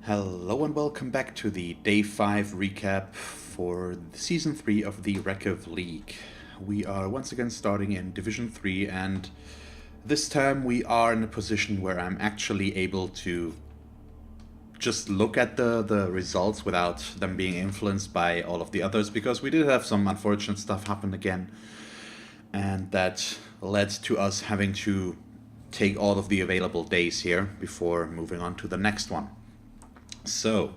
Hello and welcome back to the Day 5 recap for Season 3 of the Rekef League. We are once again starting in Division 3, and this time we are in a position where I'm actually able to just look at the results without them being influenced by all of the others, because we did have some unfortunate stuff happen again, and that led to us having to take all of the available days here before moving on to the next one. So,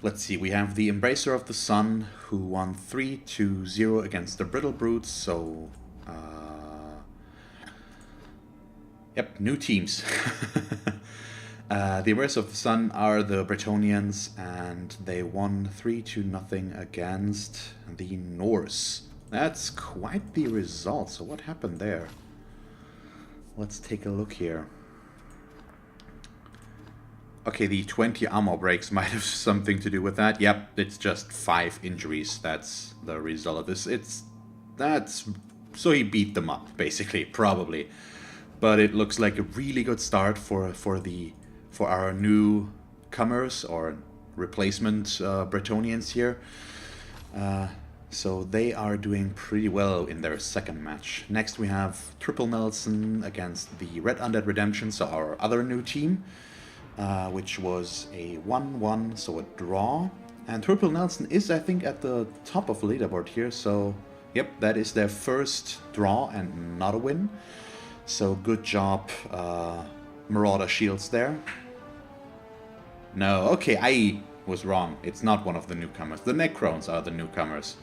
let's see, we have the Embracer of the Sun, who won 3-0 against the Brittle Brutes, so, yep, new teams. The Embracer of the Sun are the Bretonians, and they won 3-0 against the Norse. That's quite the result, so what happened there? Let's take a look here. Okay, the 20 armor breaks might have something to do with that. Yep, it's just 5 injuries. That's the result of this. So he beat them up, basically, probably. But it looks like a really good start for our newcomers or replacement Bretonians here. So they are doing pretty well in their second match. Next we have Triple Nelson against the Red Undead Redemption, so our other new team. Which was a 1-1, so a draw. And Triple Nelson is, I think, at the top of the leaderboard here, so yep, that is their first draw and not a win. So good job, Marauder Shields there. No, okay, I was wrong. It's not one of the newcomers. The Necrones are the newcomers.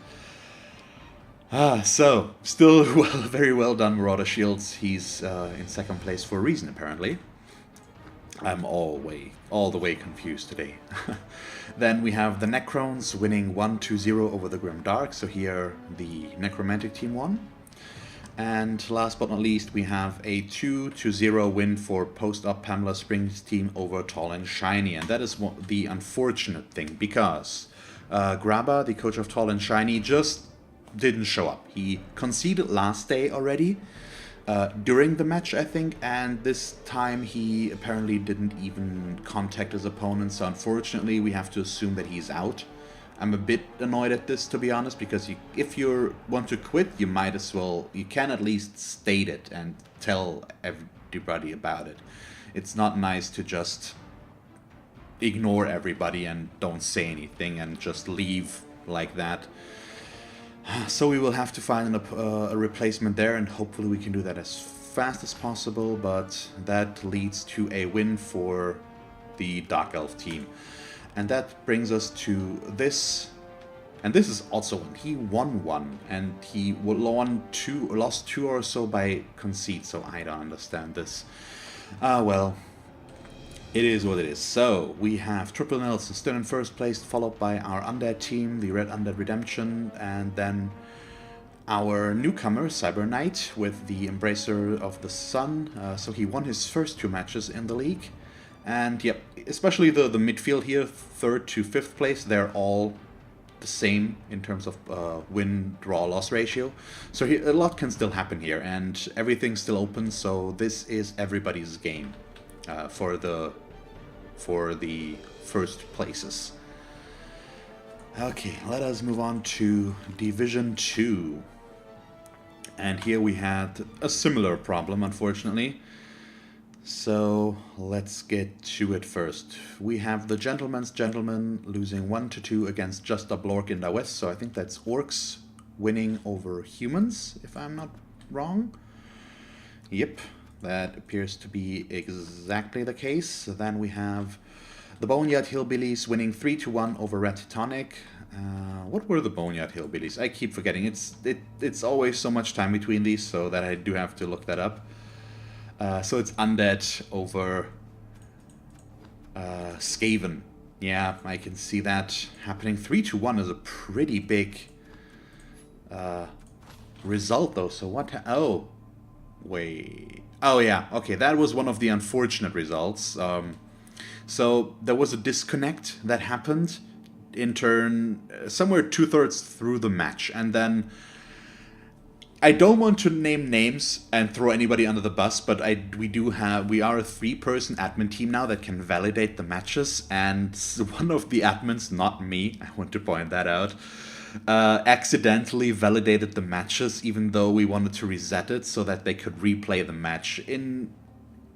So, still very well done, Marauder Shields. He's in second place for a reason, apparently. I'm all the way confused today. Then we have the Necrones winning 1-0 over the Grim Dark, so here the Necromantic team won. And last but not least, we have a 2-0 win for post-up Pamela Springs team over Tall and Shiny, and that is the unfortunate thing, because Grabba, the coach of Tall and Shiny, just didn't show up. He conceded last day already. During the match, I think, and this time he apparently didn't even contact his opponent, so unfortunately we have to assume that he's out. I'm a bit annoyed at this, to be honest, because if you want to quit, you might as well, you can at least state it and tell everybody about it. It's not nice to just ignore everybody and don't say anything and just leave like that. So we will have to find a replacement there, and hopefully we can do that as fast as possible, but that leads to a win for the Dark Elf team. And that brings us to this, and this is also one. He won one, and he lost two or so by concede, so I don't understand this. Well, it is what it is. So, we have Triple Nelson still in first place, followed by our Undead team, the Red Undead Redemption, and then our newcomer, Cyber Knight, with the Embracer of the Sun. So he won his first 2 matches in the league. And yep, especially the midfield here, 3rd to 5th place, they're all the same in terms of win-draw-loss ratio. So a lot can still happen here, and everything's still open, so this is everybody's game. For the first places. Okay, let us move on to Division 2. And here we had a similar problem, unfortunately. So let's get to it first. We have the Gentleman's Gentleman losing 1-2 against Just a Blork in the West. So I think that's Orcs winning over humans, if I'm not wrong. Yep. That appears to be exactly the case. Then we have the Boneyard Hillbillies winning 3-1 over Red Tonic. What were the Boneyard Hillbillies? I keep forgetting. It's always so much time between these, so that I do have to look that up. So it's Undead over Skaven. Yeah, I can see that happening. 3-1 is a pretty big result, though. So what? Oh, wait. Oh yeah, okay, that was one of the unfortunate results. So there was a disconnect that happened in turn somewhere 2/3 through the match, and then I don't want to name names and throw anybody under the bus, but we are a 3-person admin team now that can validate the matches, and one of the admins, not me, I want to point that out, accidentally validated the matches, even though we wanted to reset it so that they could replay the match. In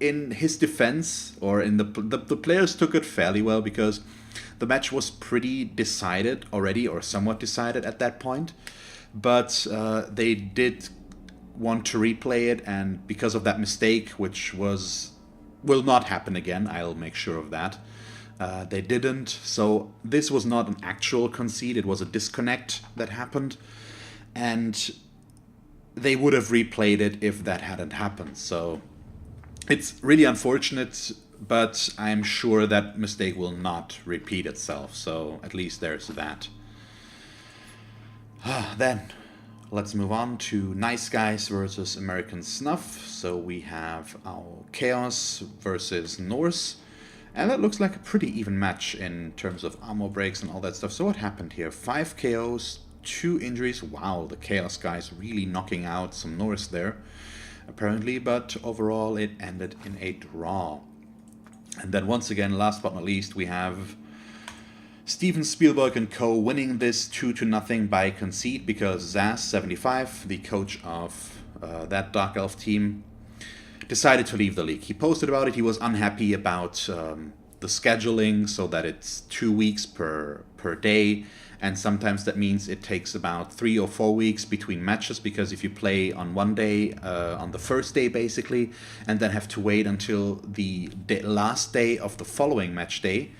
his defense, or in the players took it fairly well, because the match was pretty decided already, or somewhat decided at that point. But they did want to replay it, and because of that mistake, which will not happen again, I'll make sure of that, they didn't. So this was not an actual concede, it was a disconnect that happened, and they would have replayed it if that hadn't happened. So it's really unfortunate, but I'm sure that mistake will not repeat itself, so at least there's that. Then, let's move on to Nice Guys versus American Snuff. So we have our Chaos versus Norse. And that looks like a pretty even match in terms of armor breaks and all that stuff. So what happened here? 5 KOs, 2 injuries. Wow, the Chaos guys really knocking out some Norse there, apparently. But overall, it ended in a draw. And then once again, last but not least, we have Steven Spielberg and co. winning this 2-0 by concede, because Zaz75, the coach of that Dark Elf team, decided to leave the league. He posted about it. He was unhappy about the scheduling, so that it's 2 weeks per day, and sometimes that means it takes about 3 or 4 weeks between matches, because if you play on one day, on the first day basically, and then have to wait until the last day of the following match day,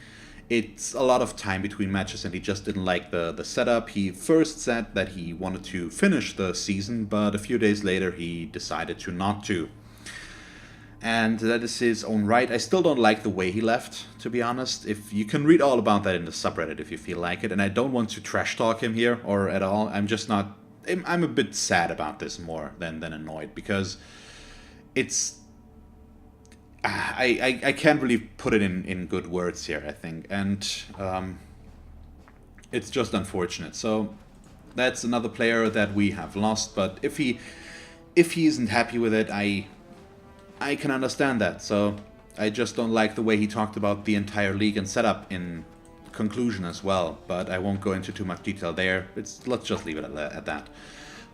it's a lot of time between matches, and he just didn't like the setup. He first said that he wanted to finish the season, but a few days later he decided to not to. And that is his own right. I still don't like the way he left, to be honest. If you can read all about that in the subreddit if you feel like it, and I don't want to trash talk him here or at all. I'm just not... I'm a bit sad about this more than annoyed, because it's... I can't really put it in good words here, I think, and it's just unfortunate. So that's another player that we have lost, but if he isn't happy with it, I can understand that. So I just don't like the way he talked about the entire league and setup in conclusion as well, but I won't go into too much detail there. Let's just leave it at that.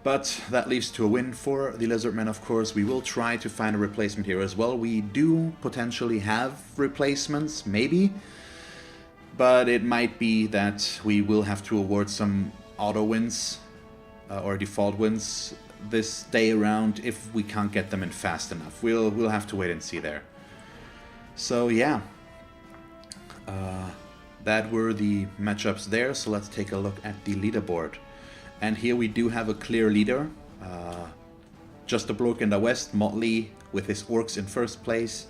But that leads to a win for the Lizardmen, of course. We will try to find a replacement here as well. We do potentially have replacements, maybe. But it might be that we will have to award some auto wins or default wins this day around if we can't get them in fast enough. We'll have to wait and see there. So yeah, that were the matchups there. So let's take a look at the leaderboard. And here we do have a clear leader. Just a bloke in the west, Motley, with his orcs in first place.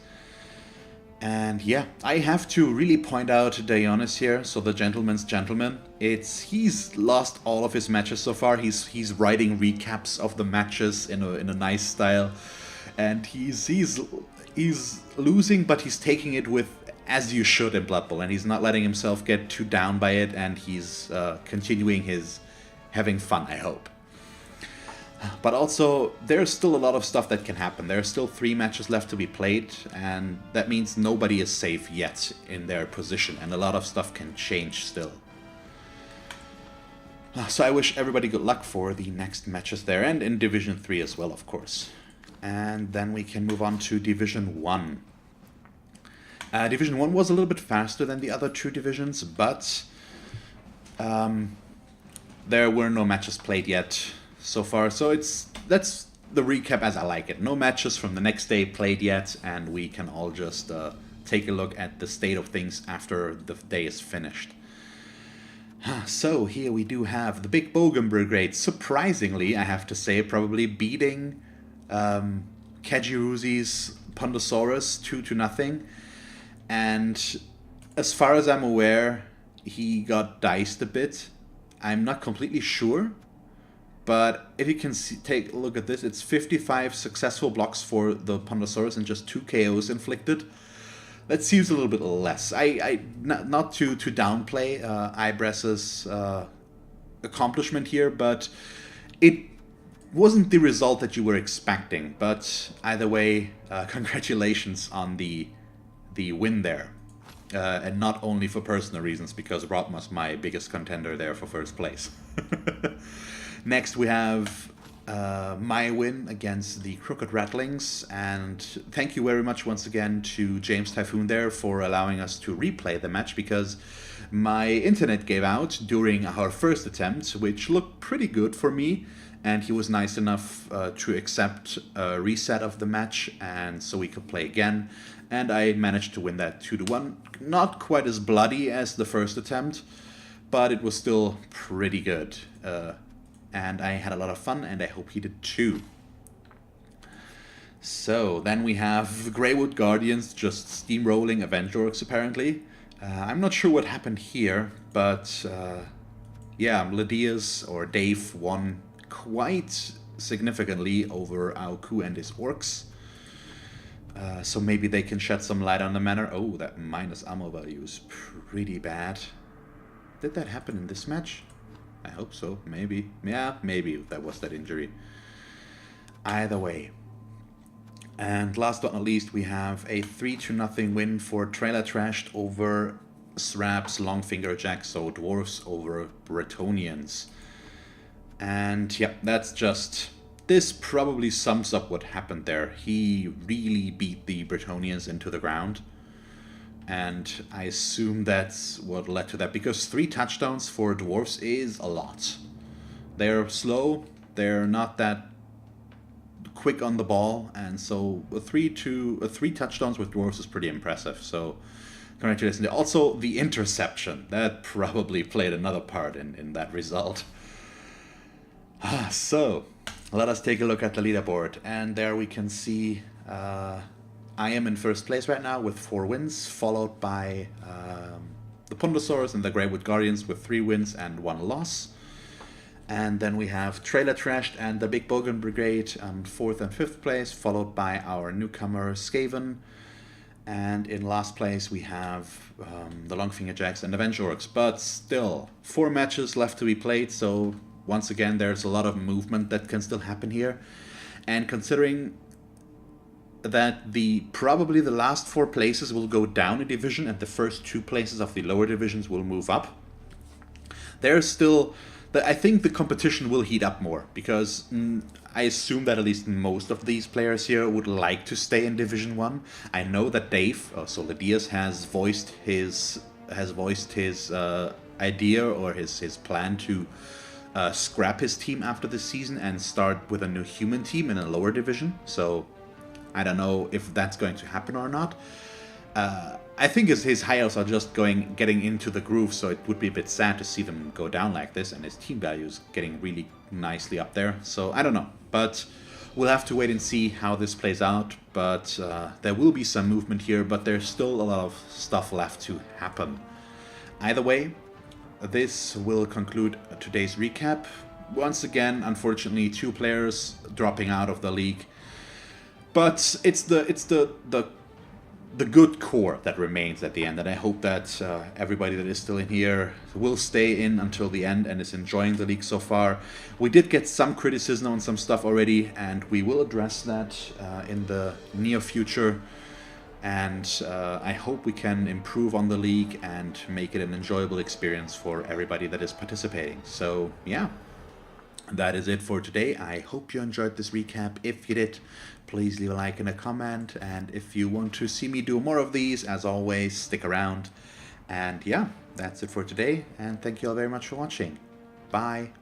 And yeah, I have to really point out Dionys here, so the gentleman's gentleman. He's lost all of his matches so far. He's writing recaps of the matches in a nice style, and he's losing, but he's taking it with as you should in Blood Bowl, and he's not letting himself get too down by it, and he's continuing his having fun, I hope. But also, there's still a lot of stuff that can happen. There are still 3 matches left to be played, and that means nobody is safe yet in their position, and a lot of stuff can change still. So I wish everybody good luck for the next matches there, and in Division 3 as well, of course. And then we can move on to Division 1. Division 1 was a little bit faster than the other 2 divisions, but there were no matches played yet so far, so that's the recap as I like it. No matches from the next day played yet, and we can all just take a look at the state of things after the day is finished. So here we do have the Big Bogan Brigade, surprisingly, I have to say, probably beating Kajiruzi's Pondosaurus 2-0, and as far as I'm aware, he got diced a bit. I'm not completely sure, but if you can take a look at this, it's 55 successful blocks for the Pondosaurus and just 2 KOs inflicted. That seems a little bit less. Not to downplay Ibress's accomplishment here, but it wasn't the result that you were expecting, but either way, congratulations on the win there. And not only for personal reasons, because Rob was my biggest contender there for first place. Next we have my win against the Crooked Rattlings, and thank you very much once again to James Typhoon there for allowing us to replay the match, because my internet gave out during our first attempt, which looked pretty good for me, and he was nice enough to accept a reset of the match, and so we could play again, and I managed to win that 2-1. Not quite as bloody as the first attempt, but it was still pretty good. And I had a lot of fun, and I hope he did too. So, then we have Greywood Guardians just steamrolling Avenger Orcs, apparently. I'm not sure what happened here, but yeah, Lydia's or Dave won quite significantly over Aoku and his Orcs. So maybe they can shed some light on the manner. Oh, that minus ammo value is pretty bad. Did that happen in this match? I hope so, maybe. Yeah, maybe that was that injury. Either way. And last but not least, we have a 3-0 win for Trailer Trashed over Srab's Longfinger Jack, so Dwarves over Bretonians. And yeah, that's just... This probably sums up what happened there. He really beat the Bretonians into the ground. And I assume that's what led to that, because 3 touchdowns for Dwarves is a lot. They're slow, they're not that quick on the ball, and so a 3 touchdowns with Dwarves is pretty impressive. So congratulations. Also, the interception, that probably played another part in that result. So, let us take a look at the leaderboard, and there we can see I am in first place right now with 4 wins, followed by the Pundosaurus and the Greywood Guardians with 3 wins and 1 loss. And then we have Trailer Trashed and the Big Bogan Brigade on 4th and 5th place, followed by our newcomer Skaven. And in last place we have the Longfinger Jacks and Avenger Orcs. But still, 4 matches left to be played, so once again there's a lot of movement that can still happen here. And considering that probably the last 4 places will go down a division and the first 2 places of the lower divisions will move up, there's still... I think the competition will heat up more, because I assume that at least most of these players here would like to stay in Division 1. I know that Dave, so Ladias, has voiced his idea or his plan to scrap his team after the season and start with a new human team in a lower division. So I don't know if that's going to happen or not. I think his hires are just getting into the groove, so it would be a bit sad to see them go down like this, and his team value is getting really nicely up there. So I don't know, but we'll have to wait and see how this plays out. But there will be some movement here, but there's still a lot of stuff left to happen. Either way, this will conclude today's recap. Once again, unfortunately, 2 players dropping out of the league, but it's the good core that remains at the end, and I hope that everybody that is still in here will stay in until the end and is enjoying the league so far. We did get some criticism on some stuff already, and we will address that in the near future, and I hope we can improve on the league and make it an enjoyable experience for everybody that is participating. So yeah, that is it for today. I hope you enjoyed this recap. If you did, please leave a like and a comment, and if you want to see me do more of these, as always, stick around. And yeah, that's it for today, and thank you all very much for watching. Bye.